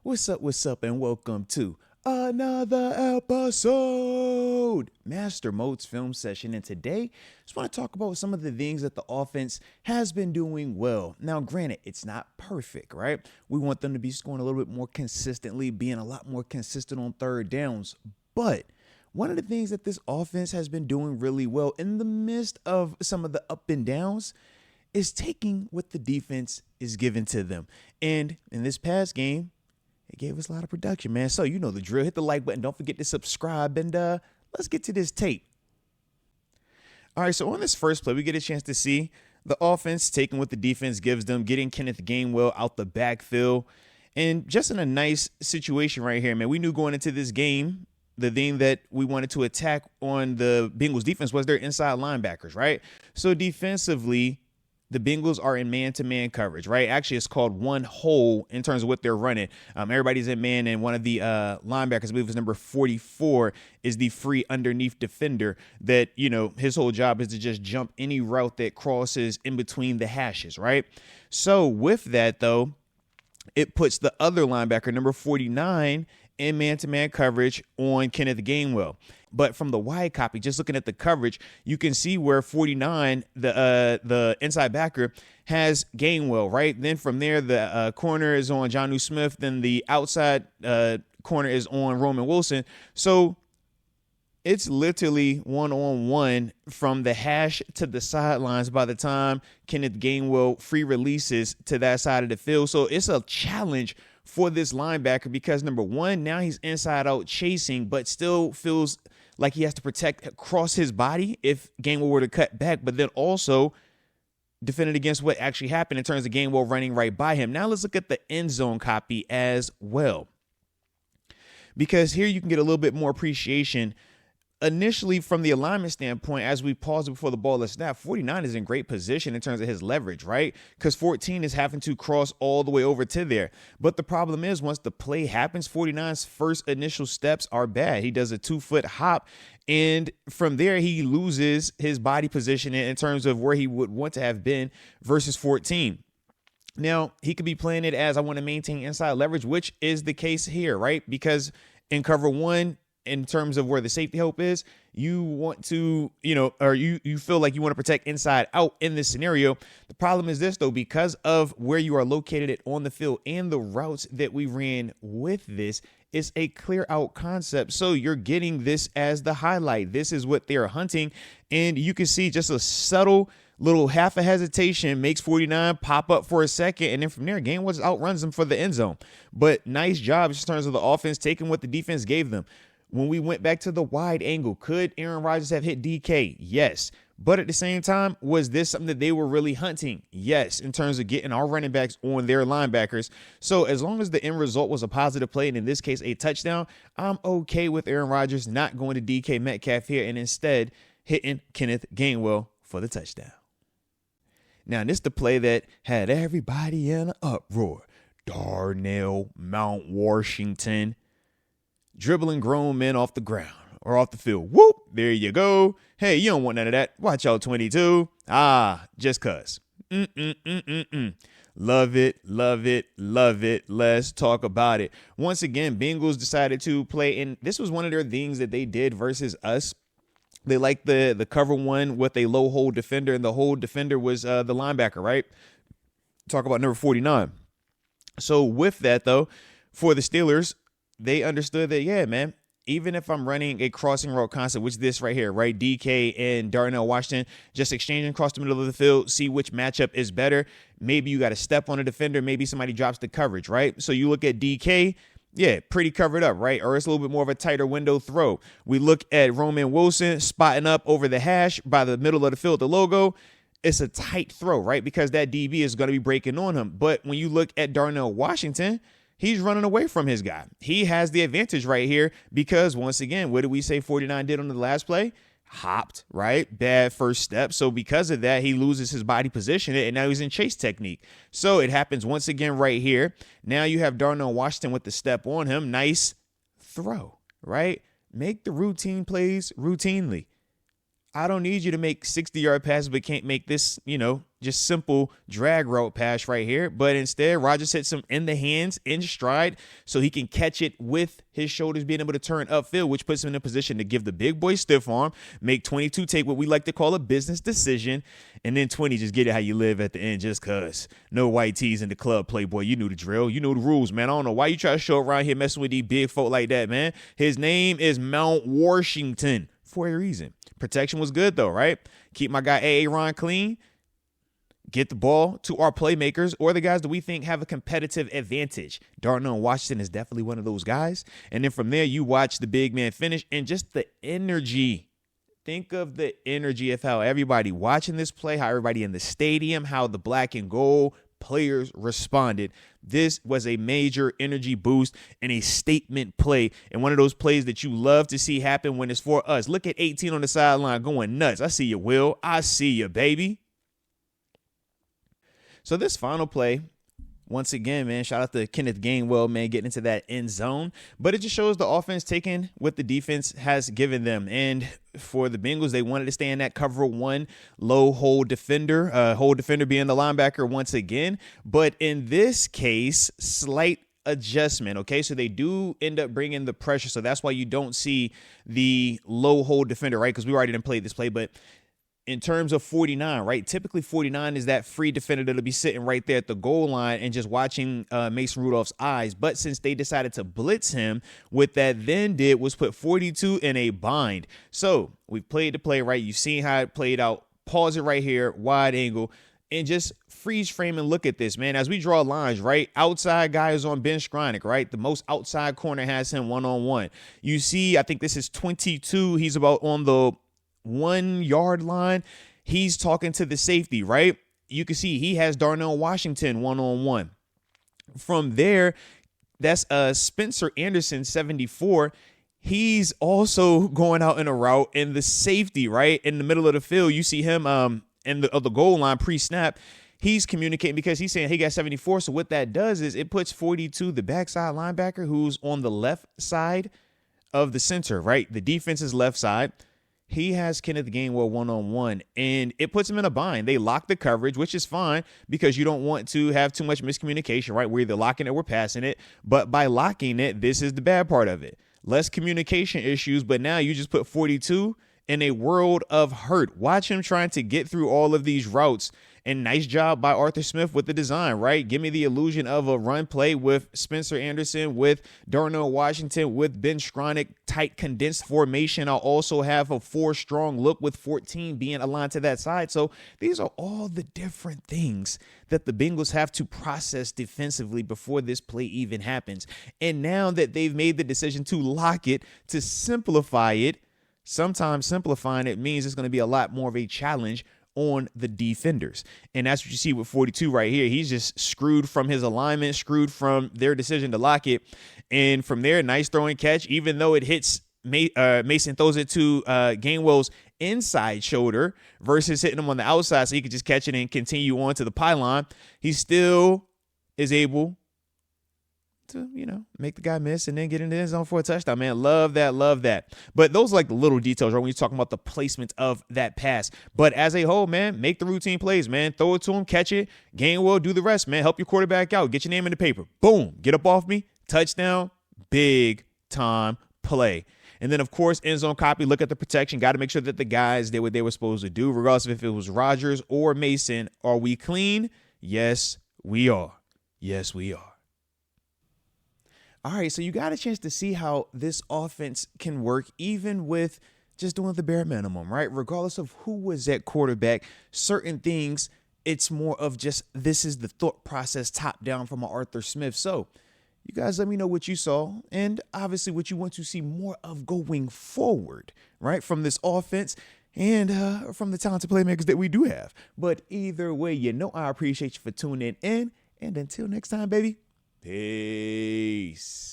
What's up, and welcome to another episode, Master Moats Film Session. And today, I just want to talk about some of the things that the offense has been doing well. Now, granted, it's not perfect, right? We want them to be scoring a little bit more consistently, being a lot more consistent on third downs. But one of the things that this offense has been doing really well in the midst of some of the up and downs is taking what the defense is giving to them. And in this past game, it gave us a lot of production, man. So you know the drill. Hit the like button. Don't forget to subscribe. And let's get to this tape. All right, so on this first play, we get a chance to see the offense taking what the defense gives them, getting Kenneth Gainwell out the backfield. And just in a nice situation right here, man. We knew going into this game, the thing that we wanted to attack on the Bengals defense was their inside linebackers, right? So defensively, the Bengals are in man-to-man coverage, right? Actually, it's called one hole in terms of what they're running. Everybody's in man, and one of the linebackers, I believe it's number 44, is the free underneath defender that, you know, his whole job is to just jump any route that crosses in between the hashes, right? So with that, though, it puts the other linebacker, number 49, in man-to-man coverage on Kenneth Gainwell. But from the wide copy, just looking at the coverage, you can see where 49, the inside backer, has Gainwell, right? Then from there, the corner is on Jonnu Smith. Then the outside corner is on Roman Wilson. So it's literally one-on-one from the hash to the sidelines by the time Kenneth Gainwell free releases to that side of the field. So it's a challenge for this linebacker because, number one, now he's inside out chasing, but still feels like he has to protect across his body if Gainwell were to cut back, but then also defended against what actually happened in terms of Gainwell running right by him. Now let's look at the end zone copy as well, because here you can get a little bit more appreciation. Initially, from the alignment standpoint, as we pause before the ball is snapped, 49 is in great position in terms of his leverage, right? Because 14 is having to cross all the way over to there. But the problem is, once the play happens, 49's first initial steps are bad. He does a 2-foot hop, and from there, he loses his body position in terms of where he would want to have been versus 14. Now, he could be playing it as I want to maintain inside leverage, which is the case here, right? Because in cover one, in terms of where the safety help is, you want to, or you feel like you want to protect inside out in this scenario. The problem is this, though, because of where you are located on the field and the routes that we ran with this, is a clear out concept. So you're getting this as the highlight. This is what they're hunting. And you can see just a subtle little half a hesitation makes 49 pop up for a second. And then from there, Gainwell outruns them for the end zone. But nice job in terms of the offense taking what the defense gave them. When we went back to the wide angle, could Aaron Rodgers have hit DK? Yes. But at the same time, was this something that they were really hunting? Yes, in terms of getting our running backs on their linebackers. So as long as the end result was a positive play, and in this case, a touchdown, I'm okay with Aaron Rodgers not going to DK Metcalf here and instead hitting Kenneth Gainwell for the touchdown. Now, this is the play that had everybody in an uproar. Darnell Washington dribbling grown men off the ground or off the field. Whoop, there you go. Hey, you don't want none of that. Watch out, 22. Just cuz. Love it, love it, love it. Let's talk about it. Once again, Bengals decided to play, and this was one of their things that they did versus us. They liked the cover one with a low hold defender, and the hold defender was the linebacker, right? Talk about number 49. So with that, though, for the Steelers, they understood that, yeah, man, even if I'm running a crossing route concept, which this right here, right, DK and Darnell Washington, just exchanging across the middle of the field, see which matchup is better. Maybe you got to step on a defender. Maybe somebody drops the coverage, right? So you look at DK, yeah, pretty covered up, right? Or it's a little bit more of a tighter window throw. We look at Roman Wilson spotting up over the hash by the middle of the field, the logo. It's a tight throw, right? Because that DB is going to be breaking on him. But when you look at Darnell Washington, he's running away from his guy. He has the advantage right here because, once again, what did we say 49 did on the last play? Hopped, right? Bad first step. So because of that, he loses his body position, and now he's in chase technique. So it happens once again right here. Now you have Darnell Washington with the step on him. Nice throw, right? Make the routine plays routinely. I don't need you to make 60-yard passes but can't make this, just simple drag route pass right here. But instead, Rodgers hits him in the hands, in stride, so he can catch it with his shoulders being able to turn upfield, which puts him in a position to give the big boy stiff arm, make 22 take what we like to call a business decision, and then 20 just get it how you live at the end just because. No white tees in the club, playboy. You knew the drill. You knew the rules, man. I don't know why you try to show around here messing with these big folk like that, man. His name is Mount Washington for a reason. Protection was good, though, right? Keep my guy A.A. Ron clean. Get the ball to our playmakers or the guys that we think have a competitive advantage. Darnell Washington is definitely one of those guys. And then from there, you watch the big man finish and just the energy. Think of the energy of how everybody watching this play, how everybody in the stadium, how the black and gold players responded. This was a major energy boost and a statement play, and one of those plays that you love to see happen when it's for us. Look at 18 on the sideline going nuts. I see you, Will. I see you, baby. So this final play, once again, man, shout out to Kenneth Gainwell, man, getting into that end zone. But it just shows the offense taking what the defense has given them. And for the Bengals, they wanted to stay in that cover one low hold defender being the linebacker once again. But in this case, slight adjustment. Okay, so they do end up bringing the pressure. So that's why you don't see the low hold defender, right? Because we already didn't play this play, but in terms of 49, right? Typically 49 is that free defender that'll be sitting right there at the goal line and just watching Mason Rudolph's eyes. But since they decided to blitz him, what that then did was put 42 in a bind. So we played the play, right? You've seen how it played out. Pause it right here, wide angle, and just freeze frame and look at this, man. As we draw lines, right? Outside guy is on Ben Skronik, right? The most outside corner has him one-on-one. You see, I think this is 22. He's about on the 1 yard line. He's talking to the safety, right? You can see he has Darnell Washington one-on-one. From there, that's Spencer Anderson, 74. He's also going out in a route, and the safety, right, in the middle of the field, you see him in the goal line pre-snap. He's communicating because he's saying he got 74. So what that does is it puts 42, the backside linebacker, who's on the left side of the center, right? The defense's left side. He has Kenneth Gainwell one-on-one, and it puts him in a bind. They lock the coverage, which is fine because you don't want to have too much miscommunication, right? We're either locking it or we're passing it. But by locking it, this is the bad part of it. Less communication issues, but now you just put 42 in a world of hurt. Watch him trying to get through all of these routes. And nice job by Arthur Smith with the design, right? Give me the illusion of a run play with Spencer Anderson, with Darnell Washington, with Ben Skronik, tight condensed formation. I'll also have a 4-strong look with 14 being aligned to that side. So these are all the different things that the Bengals have to process defensively before this play even happens. And now that they've made the decision to lock it, to simplify it, sometimes simplifying it means it's going to be a lot more of a challenge on the defenders. And that's what you see with 42 right here. He's just screwed from his alignment, screwed from their decision to lock it. And from there, nice throwing catch, even though it hits Mason throws it to Gainwell's inside shoulder versus hitting him on the outside so he could just catch it and continue on to the pylon. He still is able to, make the guy miss and then get in the end zone for a touchdown, man. Love that, love that. But those are like the little details, right, when you're talking about the placement of that pass. But as a whole, man, make the routine plays, man. Throw it to him, catch it. Gainwell, do the rest, man. Help your quarterback out. Get your name in the paper. Boom. Get up off me. Touchdown. Big time play. And then, of course, end zone copy. Look at the protection. Got to make sure that the guys did what they were supposed to do, regardless of if it was Rodgers or Mason. Are we clean? Yes, we are. Yes, we are. All right, so you got a chance to see how this offense can work even with just doing the bare minimum, right? Regardless of who was at quarterback, certain things, it's more of just this is the thought process top down from Arthur Smith. So you guys let me know what you saw and obviously what you want to see more of going forward, right, from this offense and from the talented playmakers that we do have. But either way, I appreciate you for tuning in. And until next time, baby. Peace.